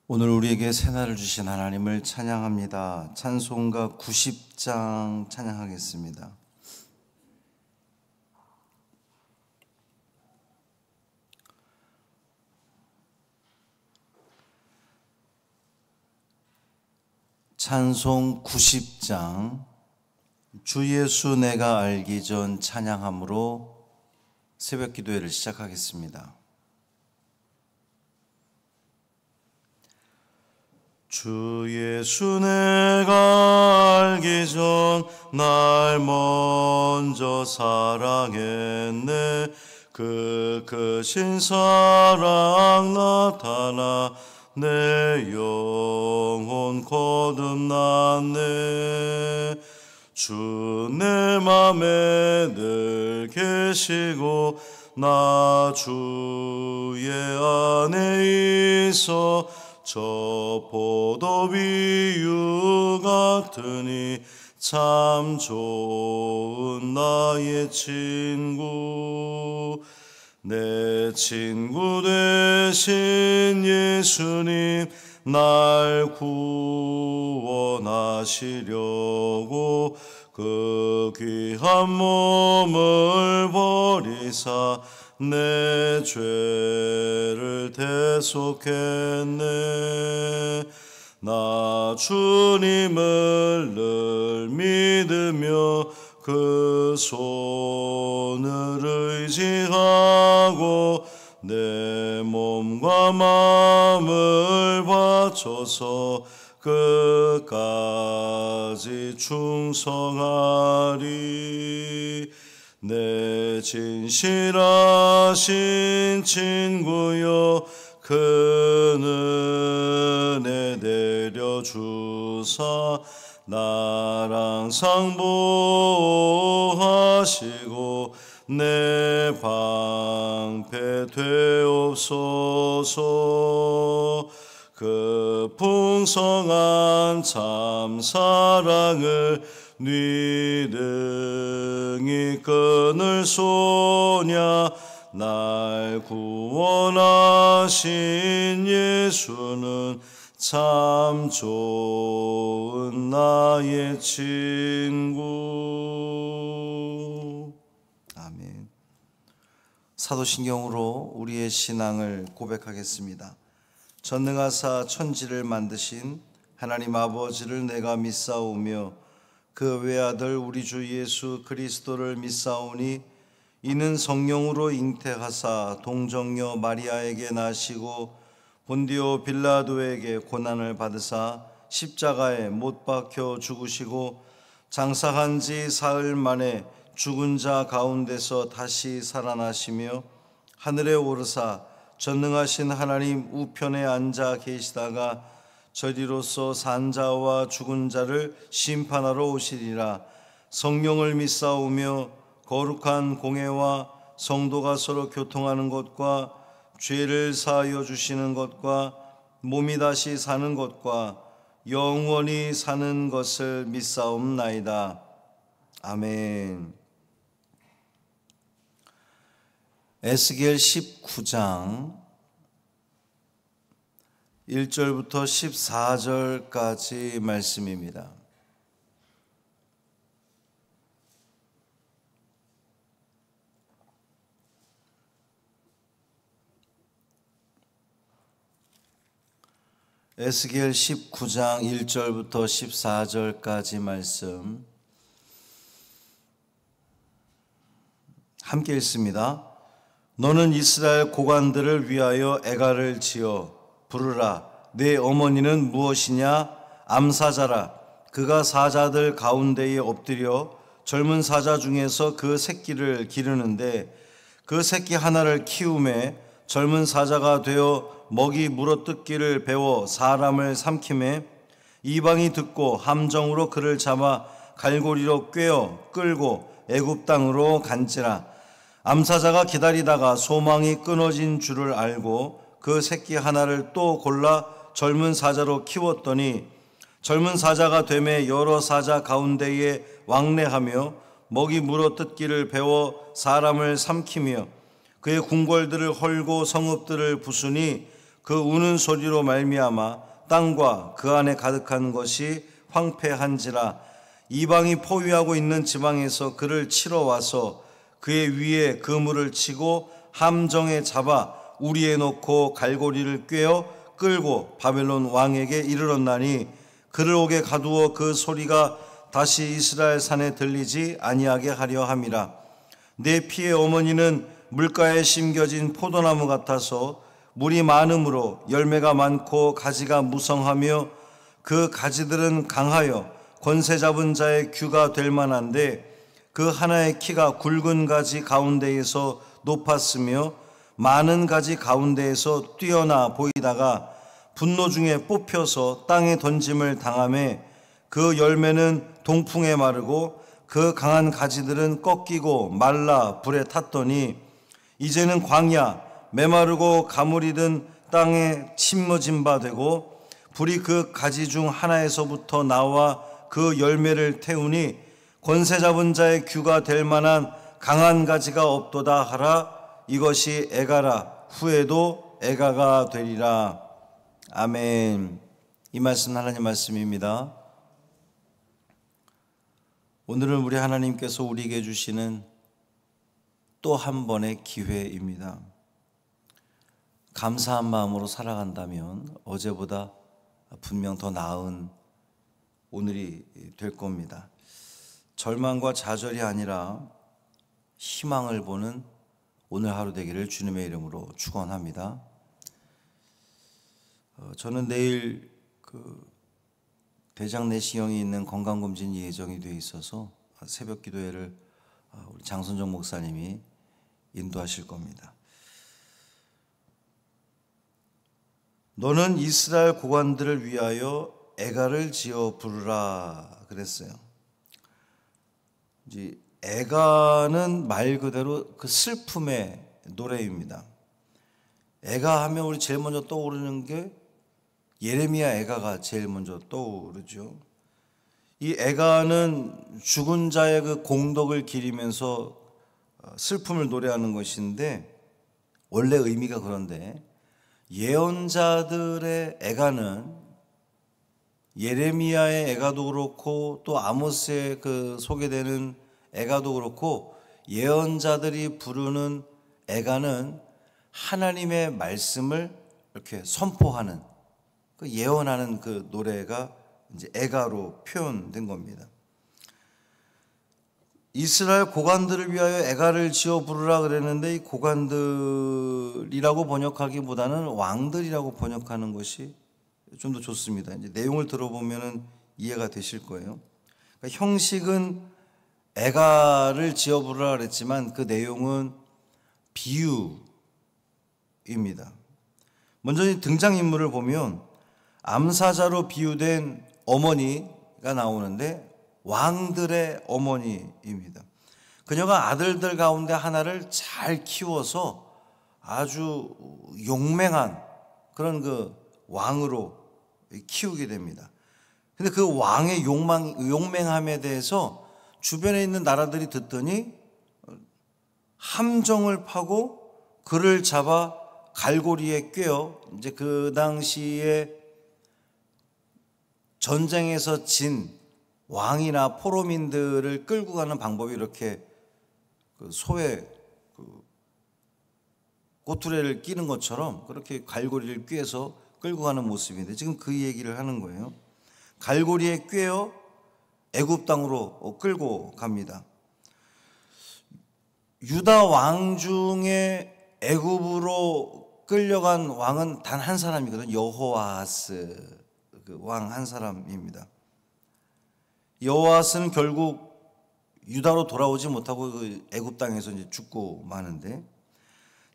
오늘 우리에게 새날을 주신 하나님을 찬양합니다. 찬송가 90장 찬양하겠습니다. 찬송 90장 주 예수 내가 알기 전 찬양함으로 새벽 기도회를 시작하겠습니다. 주 예수 내가 알기 전 날 먼저 사랑했네. 그 크신 사랑 나타나 내 영혼 거듭났네. 주 내 맘에 늘 계시고 나 주의 안에 있어 저 포도비유 같으니 참 좋은 나의 친구. 내 친구 되신 예수님 날 구원하시려고 그 귀한 몸을 버리사 내 죄를 대속했네. 나 주님을 늘 믿으며 그 손을 의지하고 내 몸과 마음을 바쳐서 끝까지 충성하리. 내 진실하신 친구여 그 은혜 내려주사 날 항상 보호하시고 내 방패 되옵소서. 그 풍성한 참 사랑을 네 능히 끊을 소냐. 날 구원하신 예수는 참 좋은 나의 친구. 아멘. 사도신경으로 우리의 신앙을 고백하겠습니다. 전능하사 천지를 만드신 하나님 아버지를 내가 믿사오며 그 외아들 우리 주 예수 그리스도를 믿사오니 이는 성령으로 잉태하사 동정녀 마리아에게 나시고 본디오 빌라도에게 고난을 받으사 십자가에 못 박혀 죽으시고 장사한 지 사흘 만에 죽은 자 가운데서 다시 살아나시며 하늘에 오르사 전능하신 하나님 우편에 앉아 계시다가 저리로서 산 자와 죽은 자를 심판하러 오시리라. 성령을 믿사오며 거룩한 공회와 성도가 서로 교통하는 것과 죄를 사하여 주시는 것과 몸이 다시 사는 것과 영원히 사는 것을 믿사옵나이다. 아멘. 에스겔 19장 1절부터 14절까지 말씀입니다. 에스겔 19장 1절부터 14절까지 말씀 함께 읽습니다. 너는 이스라엘 고관들을 위하여 애가를 지어 부르라. 내 어머니는 무엇이냐? 암사자라. 그가 사자들 가운데에 엎드려 젊은 사자 중에서 그 새끼를 기르는데 그 새끼 하나를 키우매 젊은 사자가 되어 먹이 물어뜯기를 배워 사람을 삼킴에 이방이 듣고 함정으로 그를 잡아 갈고리로 꿰어 끌고 애굽 땅으로 간지라. 암사자가 기다리다가 소망이 끊어진 줄을 알고 그 새끼 하나를 또 골라 젊은 사자로 키웠더니 젊은 사자가 되매 여러 사자 가운데에 왕래하며 먹이 물어뜯기를 배워 사람을 삼키며 그의 궁궐들을 헐고 성읍들을 부수니 그 우는 소리로 말미암아 땅과 그 안에 가득한 것이 황폐한지라. 이방이 포위하고 있는 지방에서 그를 치러 와서 그의 위에 그물을 치고 함정에 잡아 우리에 놓고 갈고리를 꿰어 끌고 바벨론 왕에게 이르렀나니 그를 옥에 가두어 그 소리가 다시 이스라엘 산에 들리지 아니하게 하려 함이라. 내 피의 어머니는 물가에 심겨진 포도나무 같아서 물이 많음으로 열매가 많고 가지가 무성하며 그 가지들은 강하여 권세 잡은 자의 규가 될 만한데 그 하나의 키가 굵은 가지 가운데에서 높았으며 많은 가지 가운데에서 뛰어나 보이다가 분노 중에 뽑혀서 땅에 던짐을 당하매 그 열매는 동풍에 마르고 그 강한 가지들은 꺾이고 말라 불에 탔더니 이제는 광야 메마르고 가물이든 땅에 심어진 바 되고 불이 그 가지 중 하나에서부터 나와 그 열매를 태우니 권세 잡은 자의 규가 될 만한 강한 가지가 없도다 하라. 이것이 애가라. 후에도 애가가 되리라. 아멘. 이 말씀 하나님 말씀입니다. 오늘은 우리 하나님께서 우리에게 주시는 또 한 번의 기회입니다. 감사한 마음으로 살아간다면 어제보다 분명 더 나은 오늘이 될 겁니다. 절망과 좌절이 아니라 희망을 보는 오늘 하루 되기를 주님의 이름으로 축원합니다. 저는 내일 대장 내시경이 있는 건강검진이 예정이 되어 있어서 새벽 기도회를 우리 장선정 목사님이 인도하실 겁니다. 너는 이스라엘 고관들을 위하여 애가를 지어 부르라 그랬어요. 이제 애가는 말 그대로 그 슬픔의 노래입니다. 애가 하면 우리 제일 먼저 떠오르는 게 예레미야 애가가 제일 먼저 떠오르죠. 이 애가는 죽은 자의 그 공덕을 기리면서 슬픔을 노래하는 것인데 원래 의미가 그런데 예언자들의 애가는 예레미야의 애가도 그렇고 또 아모스의 그 소개되는 애가도 그렇고 예언자들이 부르는 애가는 하나님의 말씀을 이렇게 선포하는 그 예언하는 그 노래가 이제 애가로 표현된 겁니다. 이스라엘 고관들을 위하여 애가를 지어 부르라 그랬는데 이 고관들이라고 번역하기보다는 왕들이라고 번역하는 것이 좀 더 좋습니다. 이제 내용을 들어보면은 이해가 되실 거예요. 그러니까 형식은 애가를 지어 부르라 그랬지만 그 내용은 비유입니다. 먼저 등장인물을 보면 암사자로 비유된 어머니가 나오는데 왕들의 어머니입니다. 그녀가 아들들 가운데 하나를 잘 키워서 아주 용맹한 그런 그 왕으로 키우게 됩니다. 근데 그 왕의 용맹함에 대해서 주변에 있는 나라들이 듣더니 함정을 파고 그를 잡아 갈고리에 꿰어 이제 그 당시에 전쟁에서 진 왕이나 포로민들을 끌고 가는 방법이 이렇게 그 소에 꼬투리를 끼는 것처럼 그렇게 갈고리를 꿰서 끌고 가는 모습인데 지금 그 얘기를 하는 거예요. 갈고리에 꿰어 애굽 땅으로 끌고 갑니다. 유다 왕 중에 애굽으로 끌려간 왕은 단 한 사람이거든요. 여호아스 그 왕 한 사람입니다. 여호아스는 결국 유다로 돌아오지 못하고 그 애굽 땅에서 이제 죽고 마는데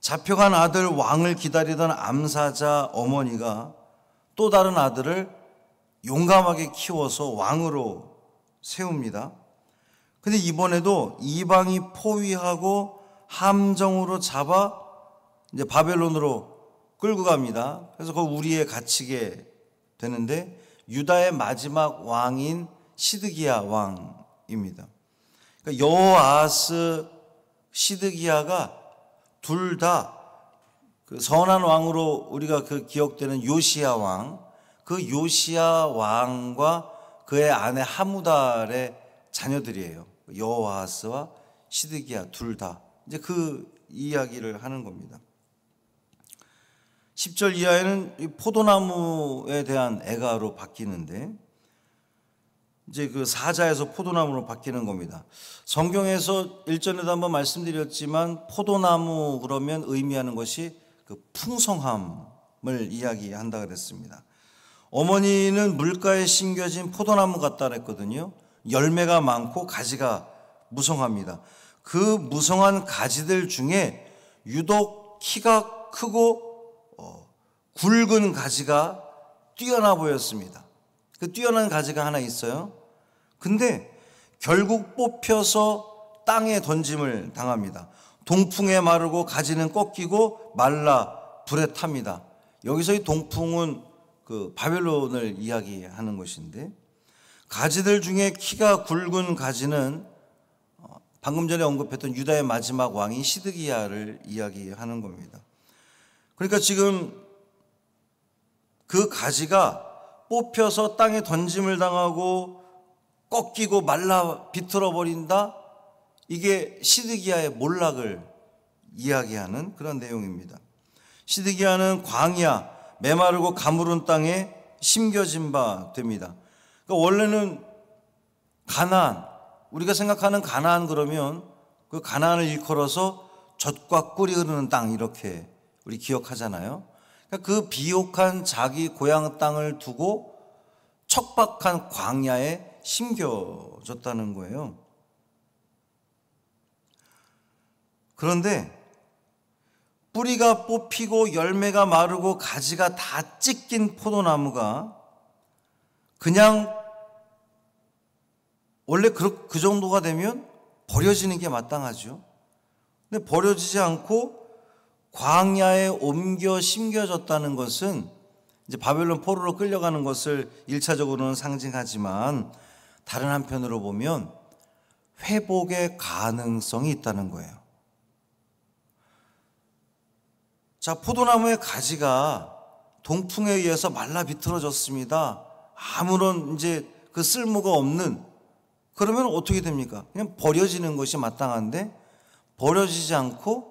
잡혀간 아들 왕을 기다리던 암사자 어머니가 또 다른 아들을 용감하게 키워서 왕으로 세웁니다. 근데 이번에도 이방이 포위하고 함정으로 잡아 이제 바벨론으로 끌고 갑니다. 그래서 그 우리에 갇히게 되는데 유다의 마지막 왕인 시드기야 왕입니다. 그러니까 여호아스 시드기야가 둘 다 그 선한 왕으로 우리가 그 기억되는 요시야 왕, 그 요시야 왕과 그의 아내 하무달의 자녀들이에요. 여호아하스와 시드기야 둘 다 이제 그 이야기를 하는 겁니다. 10절 이하에는 이 포도나무에 대한 애가로 바뀌는데, 이제 그 사자에서 포도나무로 바뀌는 겁니다. 성경에서 일전에도 한번 말씀드렸지만 포도나무 그러면 의미하는 것이 그 풍성함을 이야기한다 그랬습니다. 어머니는 물가에 심겨진 포도나무 같다 그랬거든요. 열매가 많고 가지가 무성합니다. 그 무성한 가지들 중에 유독 키가 크고 굵은 가지가 뛰어나 보였습니다. 그 뛰어난 가지가 하나 있어요. 근데 결국 뽑혀서 땅에 던짐을 당합니다. 동풍에 마르고 가지는 꺾이고 말라 불에 탑니다. 여기서 이 동풍은 그 바벨론을 이야기하는 것인데, 가지들 중에 키가 굵은 가지는 방금 전에 언급했던 유다의 마지막 왕인 시드기야를 이야기하는 겁니다. 그러니까 지금 그 가지가 뽑혀서 땅에 던짐을 당하고 꺾이고 말라 비틀어 버린다. 이게 시드기야의 몰락을 이야기하는 그런 내용입니다. 시드기야는 광야, 메마르고 가물은 땅에 심겨진 바 됩니다. 그러니까 원래는 가나안, 우리가 생각하는 가나안 그러면 그 가나안을 일컬어서 젖과 꿀이 흐르는 땅 이렇게 우리 기억하잖아요. 그러니까 그 비옥한 자기 고향 땅을 두고 척박한 광야에 심겨졌다는 거예요. 그런데 뿌리가 뽑히고 열매가 마르고 가지가 다 찢긴 포도나무가 그냥 원래 그 정도가 되면 버려지는 게 마땅하죠. 근데 버려지지 않고 광야에 옮겨 심겨졌다는 것은 이제 바벨론 포로로 끌려가는 것을 1차적으로는 상징하지만 다른 한편으로 보면 회복의 가능성이 있다는 거예요. 자, 포도나무의 가지가 동풍에 의해서 말라 비틀어졌습니다. 아무런 이제 그 쓸모가 없는, 그러면 어떻게 됩니까? 그냥 버려지는 것이 마땅한데 버려지지 않고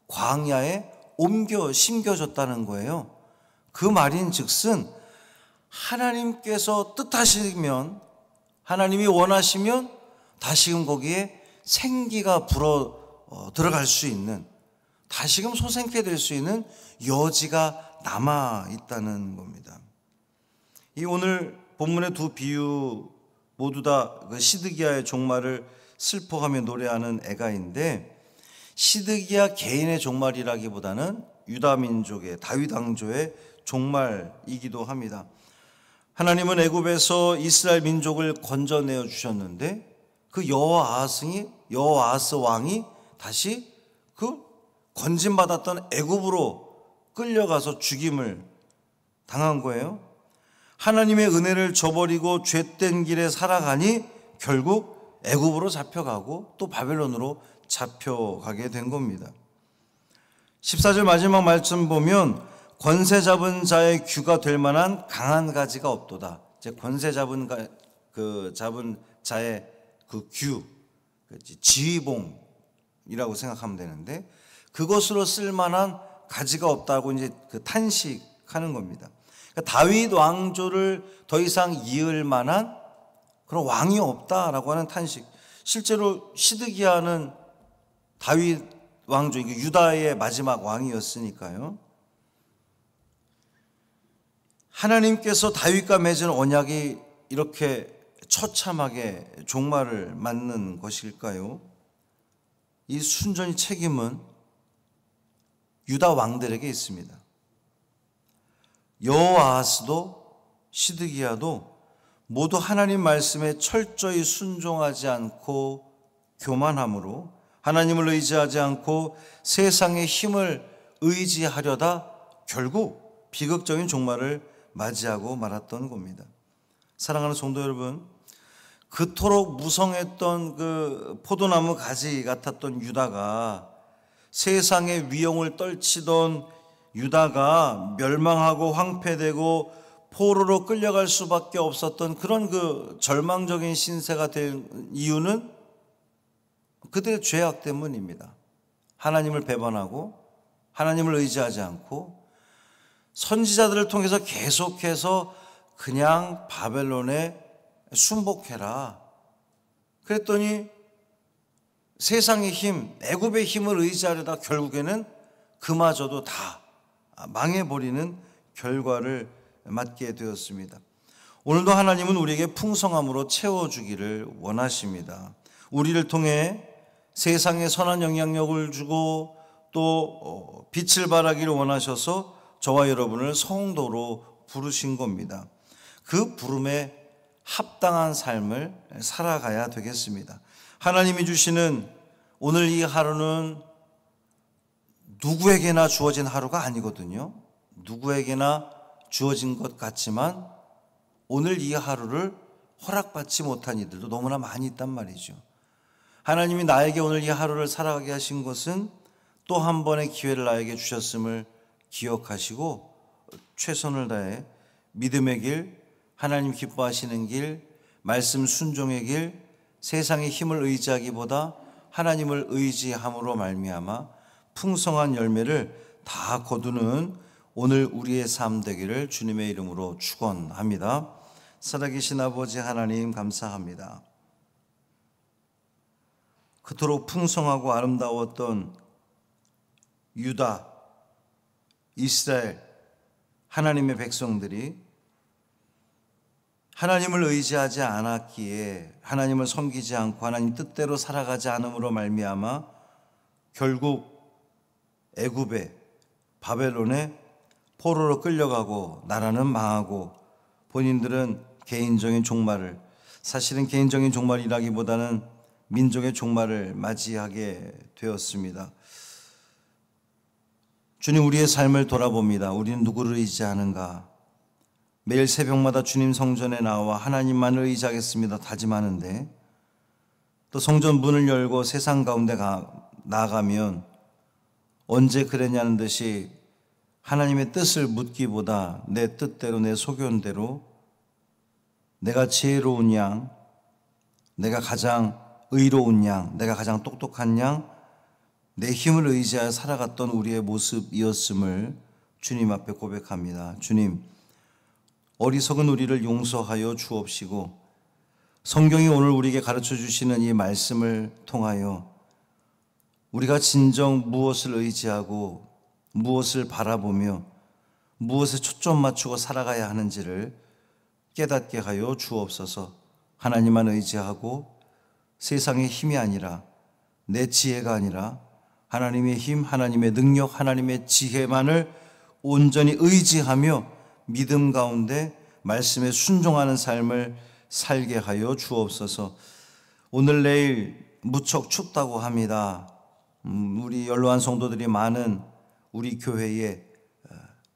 광야에 옮겨 심겨졌다는 거예요. 그 말인 즉슨 하나님께서 뜻하시면, 하나님이 원하시면 다시금 거기에 생기가 불어 들어갈 수 있는, 다시금 소생케 될 수 있는 여지가 남아 있다는 겁니다. 이 오늘 본문의 두 비유 모두 다 그 시드기야의 종말을 슬퍼하며 노래하는 애가인데, 시드기야 개인의 종말이라기보다는 유다 민족의 다윗 왕조의 종말이기도 합니다. 하나님은 애굽에서 이스라엘 민족을 건져내어 주셨는데 그 여호아하스 왕이 다시 그 건진받았던 애굽으로 끌려가서 죽임을 당한 거예요. 하나님의 은혜를 저버리고 죄된 길에 살아가니 결국 애굽으로 잡혀가고 또 바벨론으로 잡혀가게 된 겁니다. 14절 마지막 말씀 보면 권세 잡은 자의 규가 될 만한 강한 가지가 없도다. 이제 권세 잡은 자의 그 규, 지휘봉이라고 생각하면 되는데 그것으로 쓸 만한 가지가 없다고 이제 그 탄식하는 겁니다. 그러니까 다윗 왕조를 더 이상 이을 만한 그런 왕이 없다라고 하는 탄식. 실제로 시드기야는 다윗 왕조, 유다의 마지막 왕이었으니까요. 하나님께서 다윗과 맺은 언약이 이렇게 처참하게 종말을 맞는 것일까요? 이 순전히 책임은 유다 왕들에게 있습니다. 여호아하스도 시드기야도 모두 하나님 말씀에 철저히 순종하지 않고 교만함으로 하나님을 의지하지 않고 세상의 힘을 의지하려다 결국 비극적인 종말을 맞이하고 말았던 겁니다. 사랑하는 성도 여러분, 그토록 무성했던 그 포도나무 가지 같았던 유다가 세상의 위용을 떨치던 유다가 멸망하고 황폐되고 포로로 끌려갈 수밖에 없었던 그런 그 절망적인 신세가 된 이유는 그들의 죄악 때문입니다. 하나님을 배반하고 하나님을 의지하지 않고 선지자들을 통해서 계속해서 그냥 바벨론에 순복해라. 그랬더니 세상의 힘, 애굽의 힘을 의지하려다 결국에는 그마저도 다 망해버리는 결과를 맞게 되었습니다. 오늘도 하나님은 우리에게 풍성함으로 채워주기를 원하십니다. 우리를 통해 세상에 선한 영향력을 주고 또 빛을 발하기를 원하셔서 저와 여러분을 성도로 부르신 겁니다. 그 부름에 합당한 삶을 살아가야 되겠습니다. 하나님이 주시는 오늘 이 하루는 누구에게나 주어진 하루가 아니거든요. 누구에게나 주어진 것 같지만 오늘 이 하루를 허락받지 못한 이들도 너무나 많이 있단 말이죠. 하나님이 나에게 오늘 이 하루를 살아가게 하신 것은 또 한 번의 기회를 나에게 주셨음을 기억하시고 최선을 다해 믿음의 길, 하나님 기뻐하시는 길, 말씀 순종의 길, 세상의 힘을 의지하기보다 하나님을 의지함으로 말미암아 풍성한 열매를 다 거두는 오늘 우리의 삶 되기를 주님의 이름으로 축원합니다. 살아계신 아버지 하나님 감사합니다. 그토록 풍성하고 아름다웠던 유다, 이스라엘, 하나님의 백성들이 하나님을 의지하지 않았기에 하나님을 섬기지 않고 하나님 뜻대로 살아가지 않음으로 말미암아 결국 애굽에 바벨론에 포로로 끌려가고 나라는 망하고 본인들은 개인적인 종말을, 사실은 개인적인 종말이라기보다는 민족의 종말을 맞이하게 되었습니다. 주님, 우리의 삶을 돌아봅니다. 우리는 누구를 의지하는가? 매일 새벽마다 주님 성전에 나와 하나님만을 의지하겠습니다 다짐하는데 또 성전 문을 열고 세상 가운데 나가면 언제 그랬냐는 듯이 하나님의 뜻을 묻기보다 내 뜻대로 내 소견대로 내가 지혜로운 양, 내가 가장 의로운 양, 내가 가장 똑똑한 양, 내 힘을 의지하여 살아갔던 우리의 모습이었음을 주님 앞에 고백합니다. 주님, 어리석은 우리를 용서하여 주옵시고 성경이 오늘 우리에게 가르쳐 주시는 이 말씀을 통하여 우리가 진정 무엇을 의지하고 무엇을 바라보며 무엇에 초점 맞추고 살아가야 하는지를 깨닫게 하여 주옵소서. 하나님만 의지하고 세상의 힘이 아니라 내 지혜가 아니라 하나님의 힘, 하나님의 능력, 하나님의 지혜만을 온전히 의지하며 믿음 가운데 말씀에 순종하는 삶을 살게 하여 주옵소서. 오늘 내일 무척 춥다고 합니다. 우리 연로한 성도들이 많은 우리 교회의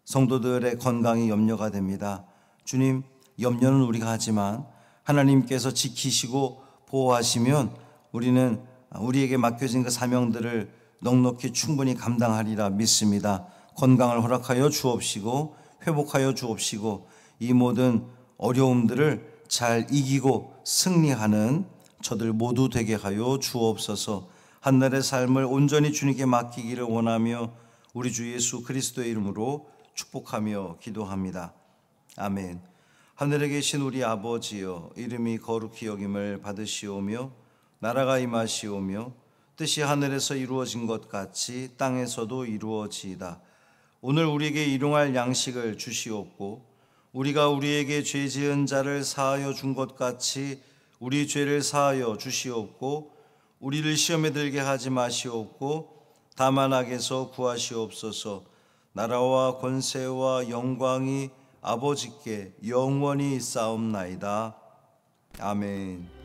성도들의 건강이 염려가 됩니다. 주님, 염려는 우리가 하지만 하나님께서 지키시고 보호하시면 우리는 우리에게 맡겨진 그 사명들을 넉넉히 충분히 감당하리라 믿습니다. 건강을 허락하여 주옵시고 회복하여 주옵시고 이 모든 어려움들을 잘 이기고 승리하는 저들 모두 되게 하여 주옵소서. 한날의 삶을 온전히 주님께 맡기기를 원하며 우리 주 예수 그리스도의 이름으로 축복하며 기도합니다. 아멘. 하늘에 계신 우리 아버지여, 이름이 거룩히 여김을 받으시오며 나라가 임하시오며 뜻이 하늘에서 이루어진 것 같이 땅에서도 이루어지이다. 오늘 우리에게 일용할 양식을 주시옵고 우리가 우리에게 죄 지은 자를 사하여 준 것 같이 우리 죄를 사하여 주시옵고 우리를 시험에 들게 하지 마시옵고 다만 악에서 구하시옵소서. 나라와 권세와 영광이 아버지께 영원히 있사옵나이다. 아멘.